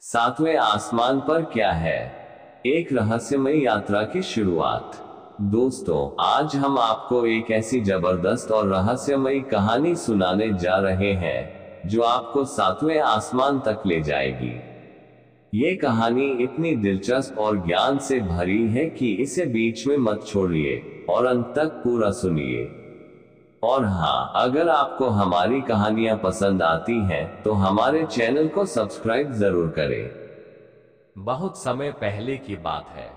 सातवें आसमान पर क्या है? एक रहस्यमयी यात्रा की शुरुआत। दोस्तों, आज हम आपको एक ऐसी जबरदस्त और रहस्यमयी कहानी सुनाने जा रहे हैं जो आपको सातवें आसमान तक ले जाएगी। ये कहानी इतनी दिलचस्प और ज्ञान से भरी है कि इसे बीच में मत छोड़िए और अंत तक पूरा सुनिए। और हाँ, अगर आपको हमारी कहानियां पसंद आती हैं तो हमारे चैनल को सब्सक्राइब जरूर करें। बहुत समय पहले की बात है।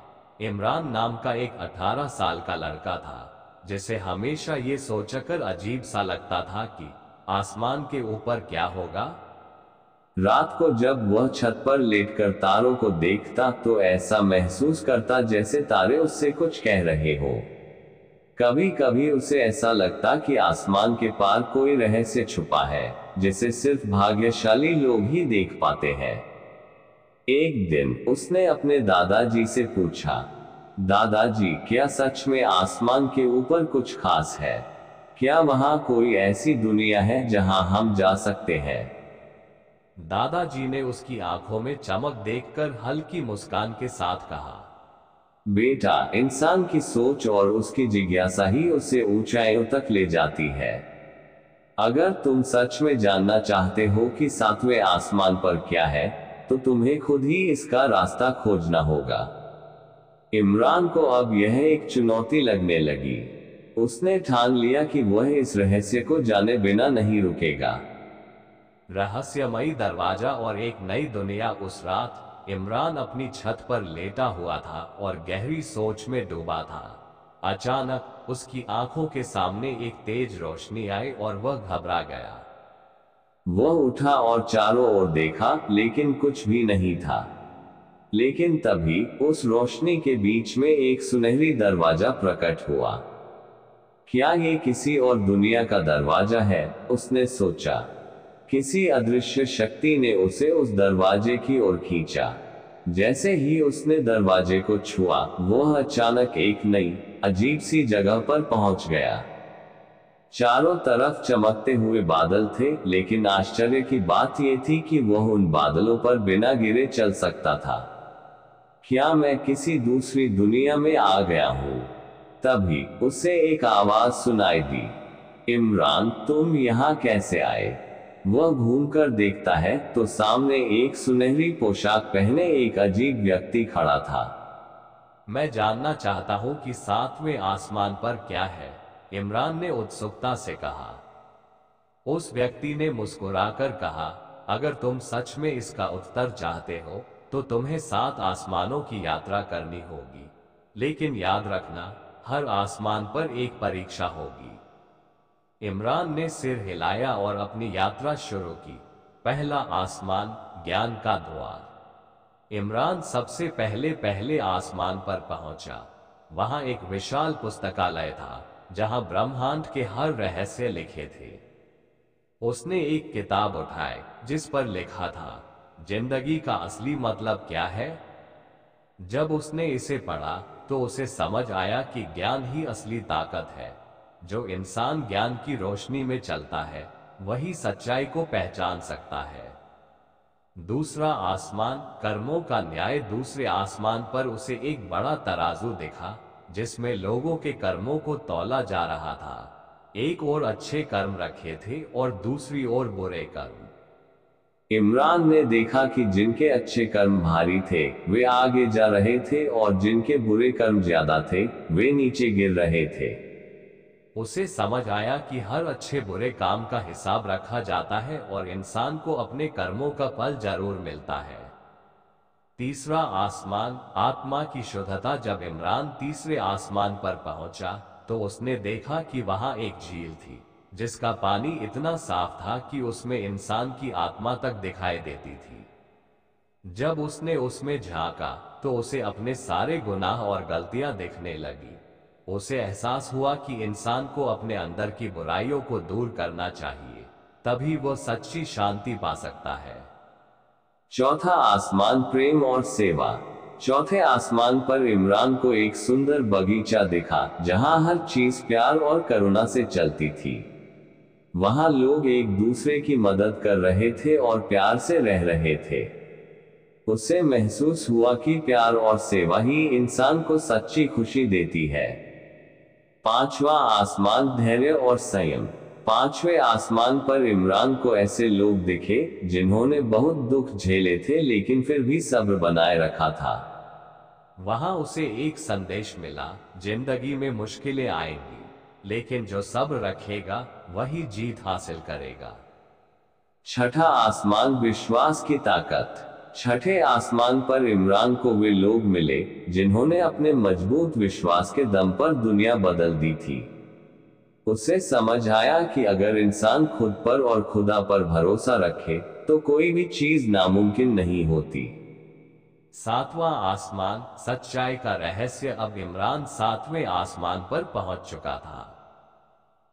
इमरान नाम का एक 18 साल का लड़का था जिसे हमेशा ये सोचकर अजीब सा लगता था कि आसमान के ऊपर क्या होगा। रात को जब वह छत पर लेटकर तारों को देखता तो ऐसा महसूस करता जैसे तारे उससे कुछ कह रहे हो। कभी कभी उसे ऐसा लगता कि आसमान के पार कोई रहस्य छुपा है जिसे सिर्फ भाग्यशाली लोग ही देख पाते हैं। एक दिन उसने अपने दादाजी से पूछा, दादाजी, क्या सच में आसमान के ऊपर कुछ खास है? क्या वहां कोई ऐसी दुनिया है जहां हम जा सकते हैं? दादाजी ने उसकी आंखों में चमक देखकर हल्की मुस्कान के साथ कहा, बेटा, इंसान की सोच और उसकी जिज्ञासा ही उसे ऊंचाइयों तक ले जाती है। अगर तुम सच में जानना चाहते हो कि सातवें आसमान पर क्या है, तो तुम्हें खुद ही इसका रास्ता खोजना होगा। इमरान को अब यह एक चुनौती लगने लगी। उसने ठान लिया कि वह इस रहस्य को जाने बिना नहीं रुकेगा। रहस्यमयी दरवाजा और एक नई दुनिया। उस रात इमरान अपनी छत पर लेटा हुआ था और गहरी सोच में डूबा था। अचानक उसकी आंखों के सामने एक तेज रोशनी आई और वह घबरा गया। वह उठा और चारों ओर देखा, लेकिन कुछ भी नहीं था। लेकिन तभी उस रोशनी के बीच में एक सुनहरी दरवाजा प्रकट हुआ। क्या ये किसी और दुनिया का दरवाजा है? उसने सोचा। किसी अदृश्य शक्ति ने उसे उस दरवाजे की ओर खींचा। जैसे ही उसने दरवाजे को छुआ, वह अचानक एक नई अजीब सी जगह पर पहुंच गया। चारों तरफ चमकते हुए बादल थे, लेकिन आश्चर्य की बात यह थी कि वह उन बादलों पर बिना गिरे चल सकता था। क्या मैं किसी दूसरी दुनिया में आ गया हूँ? तभी उसे एक आवाज सुनाई दी, इमरान, तुम यहाँ कैसे आए? वह घूमकर देखता है तो सामने एक सुनहरी पोशाक पहने एक अजीब व्यक्ति खड़ा था। मैं जानना चाहता हूं कि सातवें आसमान पर क्या है, इमरान ने उत्सुकता से कहा। उस व्यक्ति ने मुस्कुराकर कहा, अगर तुम सच में इसका उत्तर चाहते हो तो तुम्हें 7 आसमानों की यात्रा करनी होगी। लेकिन याद रखना, हर आसमान पर एक परीक्षा होगी। इमरान ने सिर हिलाया और अपनी यात्रा शुरू की। पहला आसमान, ज्ञान का द्वार। इमरान सबसे पहले आसमान पर पहुंचा। वहां एक विशाल पुस्तकालय था जहां ब्रह्मांड के हर रहस्य लिखे थे। उसने एक किताब उठाई जिस पर लिखा था, जिंदगी का असली मतलब क्या है। जब उसने इसे पढ़ा तो उसे समझ आया कि ज्ञान ही असली ताकत है। जो इंसान ज्ञान की रोशनी में चलता है वही सच्चाई को पहचान सकता है। दूसरा आसमान, कर्मों का न्याय। दूसरे आसमान पर उसे एक बड़ा तराजू दिखा जिसमें लोगों के कर्मों को तौला जा रहा था। एक ओर अच्छे कर्म रखे थे और दूसरी ओर बुरे कर्म। इमरान ने देखा कि जिनके अच्छे कर्म भारी थे वे आगे जा रहे थे और जिनके बुरे कर्म ज्यादा थे वे नीचे गिर रहे थे। उसे समझ आया कि हर अच्छे बुरे काम का हिसाब रखा जाता है और इंसान को अपने कर्मों का फल जरूर मिलता है। तीसरा आसमान, आत्मा की शुद्धता। जब इमरान तीसरे आसमान पर पहुंचा तो उसने देखा कि वहां एक झील थी जिसका पानी इतना साफ था कि उसमें इंसान की आत्मा तक दिखाई देती थी। जब उसने उसमें झांका तो उसे अपने सारे गुनाह और गलतियां दिखने लगी। उसे एहसास हुआ कि इंसान को अपने अंदर की बुराइयों को दूर करना चाहिए, तभी वो सच्ची शांति पा सकता है। चौथा आसमान, प्रेम और सेवा। चौथे आसमान पर इमरान को एक सुंदर बगीचा दिखा जहां हर चीज प्यार और करुणा से चलती थी। वहां लोग एक दूसरे की मदद कर रहे थे और प्यार से रह रहे थे। उसे महसूस हुआ कि प्यार और सेवा ही इंसान को सच्ची खुशी देती है। पांचवा आसमान, धैर्य और संयम। पांचवें आसमान पर इमरान को ऐसे लोग दिखे जिन्होंने बहुत दुख झेले थे लेकिन फिर भी सब्र बनाए रखा था। वहां उसे एक संदेश मिला, जिंदगी में मुश्किलें आएंगी, लेकिन जो सब्र रखेगा वही जीत हासिल करेगा। छठा आसमान, विश्वास की ताकत। छठे आसमान पर इमरान को वे लोग मिले जिन्होंने अपने मजबूत विश्वास के दम पर दुनिया बदल दी थी। उसे समझ आया कि अगर इंसान खुद पर और खुदा पर भरोसा रखे तो कोई भी चीज नामुमकिन नहीं होती। सातवां आसमान, सच्चाई का रहस्य। अब इमरान सातवें आसमान पर पहुंच चुका था।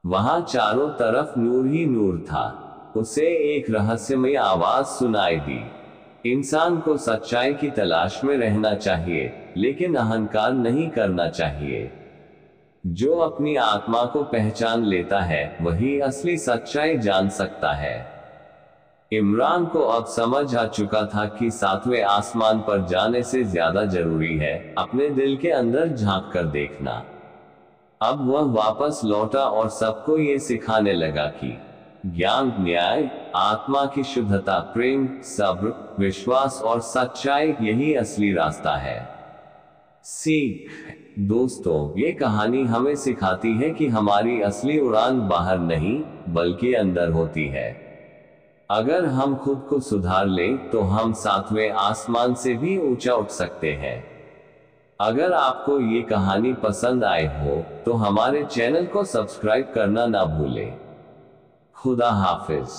वहां चारों तरफ नूर ही नूर था। उसे एक रहस्यमय आवाज सुनाई दी, इंसान को सच्चाई की तलाश में रहना चाहिए लेकिन अहंकार नहीं करना चाहिए। जो अपनी आत्मा को पहचान लेता है वही असली सच्चाई जान सकता है। इमरान को अब समझ आ चुका था कि सातवें आसमान पर जाने से ज्यादा जरूरी है अपने दिल के अंदर झांक कर देखना। अब वह वापस लौटा और सबको ये सिखाने लगा कि ज्ञान, न्याय, आत्मा की शुद्धता, प्रेम, सब्र, विश्वास और सच्चाई यही असली रास्ता है। सीख। दोस्तों, ये कहानी हमें सिखाती है कि हमारी असली उड़ान बाहर नहीं बल्कि अंदर होती है। अगर हम खुद को सुधार लें तो हम सातवें आसमान से भी ऊंचा उठ सकते हैं। अगर आपको ये कहानी पसंद आए हो तो हमारे चैनल को सब्सक्राइब करना ना भूलें। खुदा हाफिज।